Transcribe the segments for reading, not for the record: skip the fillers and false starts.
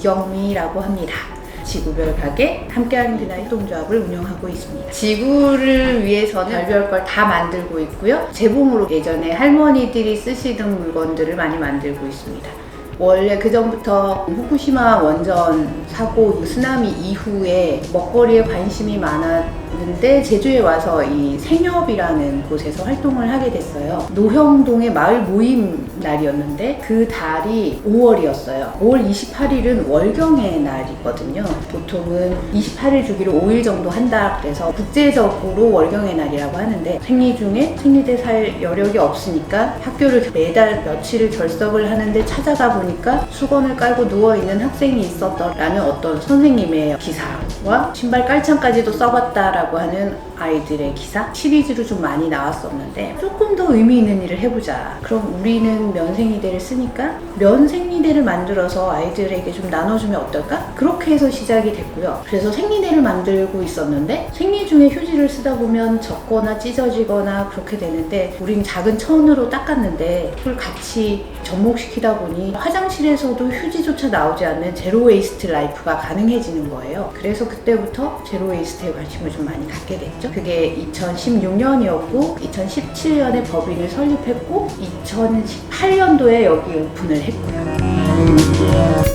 이경미라고 합니다. 지구별 가게 함께하는 그날 협동조합을 운영하고 있습니다. 지구를 위해서는 별별 걸 다 만들고 있고요. 재봉으로 예전에 할머니들이 쓰시던 물건들을 많이 만들고 있습니다. 원래 그 전부터 후쿠시마 원전 사고 쓰나미 이후에 먹거리에 관심이 많았는데 제주에 와서 이 생협이라는 곳에서 활동을 하게 됐어요. 노형동의 마을 모임 날이었는데 그 달이 5월이었어요. 5월 28일은 월경의 날이거든요. 보통은 28일 주기로 5일 정도 한다 그래서 국제적으로 월경의 날이라고 하는데 생리 중에 생리대 살 여력이 없으니까 학교를 매달 며칠을 결석을 하는데 찾아가 보니까 수건을 깔고 누워있는 학생이 있었더라는 어떤 선생님의 기사와 신발 깔창까지도 써봤다라고 하는 아이들의 기사 시리즈로 좀 많이 나왔었는데 조금 더 의미 있는 일을 해보자. 그럼 우리는 면생리대를 쓰니까 면생리대를 만들어서 아이들에게 좀 나눠주면 어떨까? 그렇게 해서 시작이 됐고요. 그래서 생리대를 만들고 있었는데 생리 중에 휴지를 쓰다 보면 젖거나 찢어지거나 그렇게 되는데 우린 작은 천으로 닦았는데 그걸 같이 접목시키다 보니 화장실에서도 휴지조차 나오지 않는 제로 웨이스트 라이프가 가능해지는 거예요. 그래서 그때부터 제로 웨이스트에 관심을 좀 많이 갖게 됐죠. 그게 2016년이었고 2017년에 법인을 설립했고 2018년도에 여기 오픈을 했고요.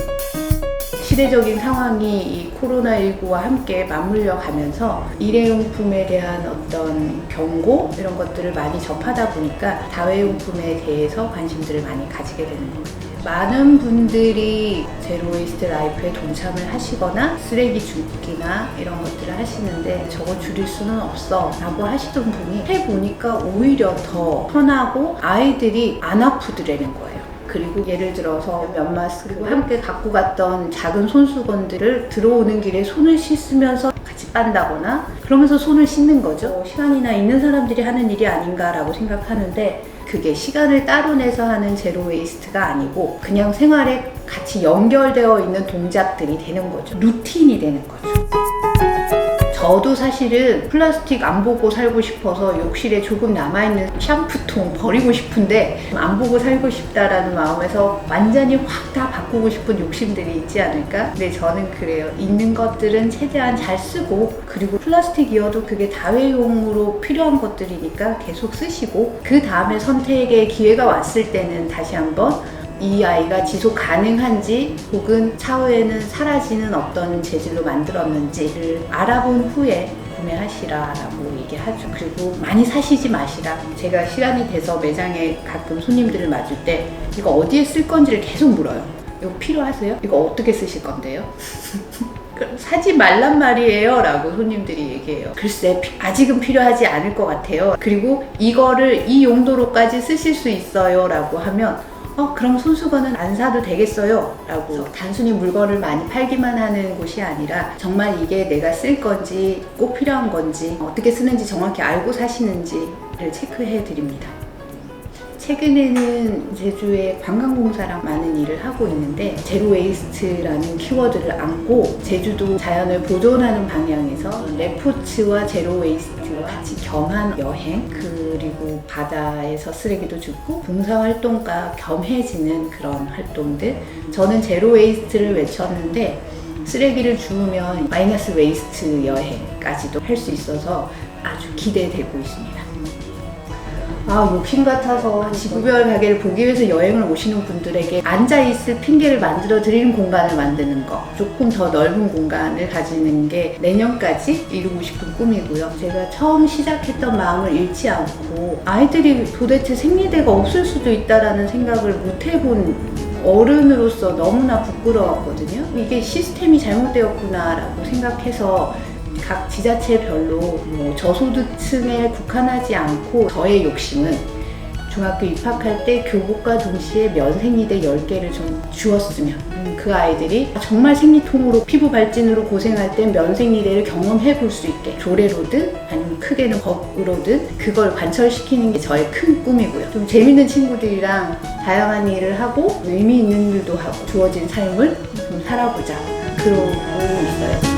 시대적인 상황이 이 코로나19와 함께 맞물려 가면서 일회용품에 대한 어떤 경고 이런 것들을 많이 접하다 보니까 다회용품에 대해서 관심들을 많이 가지게 되는 것 같아요. 많은 분들이 제로 웨이스트 라이프에 동참을 하시거나 쓰레기 줍기나 이런 것들을 하시는데 저거 줄일 수는 없어 라고 하시던 분이 해보니까 오히려 더 편하고 아이들이 안 아프더라는 거예요. 그리고 예를 들어서 면마스크 그리고 함께 갖고 갔던 작은 손수건들을 들어오는 길에 손을 씻으면서 같이 빤다거나 그러면서 손을 씻는 거죠. 시간이나 있는 사람들이 하는 일이 아닌가라고 생각하는데 그게 시간을 따로 내서 하는 제로 웨이스트가 아니고 그냥 생활에 같이 연결되어 있는 동작들이 되는 거죠. 루틴이 되는 거죠. 저도 사실은 플라스틱 안 보고 살고 싶어서 욕실에 조금 남아있는 샴푸통 버리고 싶은데 안 보고 살고 싶다라는 마음에서 완전히 확 다 바꾸고 싶은 욕심들이 있지 않을까? 근데 저는 그래요. 있는 것들은 최대한 잘 쓰고 그리고 플라스틱이어도 그게 다회용으로 필요한 것들이니까 계속 쓰시고 그 다음에 선택의 기회가 왔을 때는 다시 한번 이 아이가 지속 가능한지 혹은 차후에는 사라지는 어떤 재질로 만들었는지를 알아본 후에 구매하시라라고 얘기하죠. 그리고 많이 사시지 마시라. 제가 시간이 돼서 매장에 가끔 손님들을 맞을 때 이거 어디에 쓸 건지를 계속 물어요. 이거 필요하세요? 이거 어떻게 쓰실 건데요? 사지 말란 말이에요 라고 손님들이 얘기해요. 글쎄 아직은 필요하지 않을 것 같아요. 그리고 이거를 이 용도로까지 쓰실 수 있어요 라고 하면 그럼 손수건은 안 사도 되겠어요 라고 단순히 물건을 많이 팔기만 하는 곳이 아니라 정말 이게 내가 쓸 건지 꼭 필요한 건지 어떻게 쓰는지 정확히 알고 사시는지를 체크해 드립니다. 최근에는 제주에 관광공사랑 많은 일을 하고 있는데 제로 웨이스트라는 키워드를 안고 제주도 자연을 보존하는 방향에서 레포츠와 제로 웨이스트와 같이 겸한 여행 그리고 바다에서 쓰레기도 줍고 봉사활동과 겸해지는 그런 활동들 저는 제로 웨이스트를 외쳤는데 쓰레기를 주우면 마이너스 웨이스트 여행까지도 할 수 있어서 아주 기대되고 있습니다. 욕심 같아서 지구별 가게를 보기 위해서 여행을 오시는 분들에게 앉아있을 핑계를 만들어 드리는 공간을 만드는 거 조금 더 넓은 공간을 가지는 게 내년까지 이루고 싶은 꿈이고요. 제가 처음 시작했던 마음을 잃지 않고 아이들이 도대체 생리대가 없을 수도 있다라는 생각을 못 해본 어른으로서 너무나 부끄러웠거든요. 이게 시스템이 잘못되었구나 라고 생각해서 각 지자체별로 저소득층에 국한하지 않고 저의 욕심은 중학교 입학할 때 교복과 동시에 면생리대 10개를 좀 주었으면 그 아이들이 정말 생리통으로 피부 발진으로 고생할 땐 면생리대를 경험해 볼 수 있게 조례로든 아니면 크게는 법으로든 그걸 관철시키는 게 저의 큰 꿈이고요. 좀 재밌는 친구들이랑 다양한 일을 하고 의미 있는 일도 하고 주어진 삶을 좀 살아보자 그러고 있어요.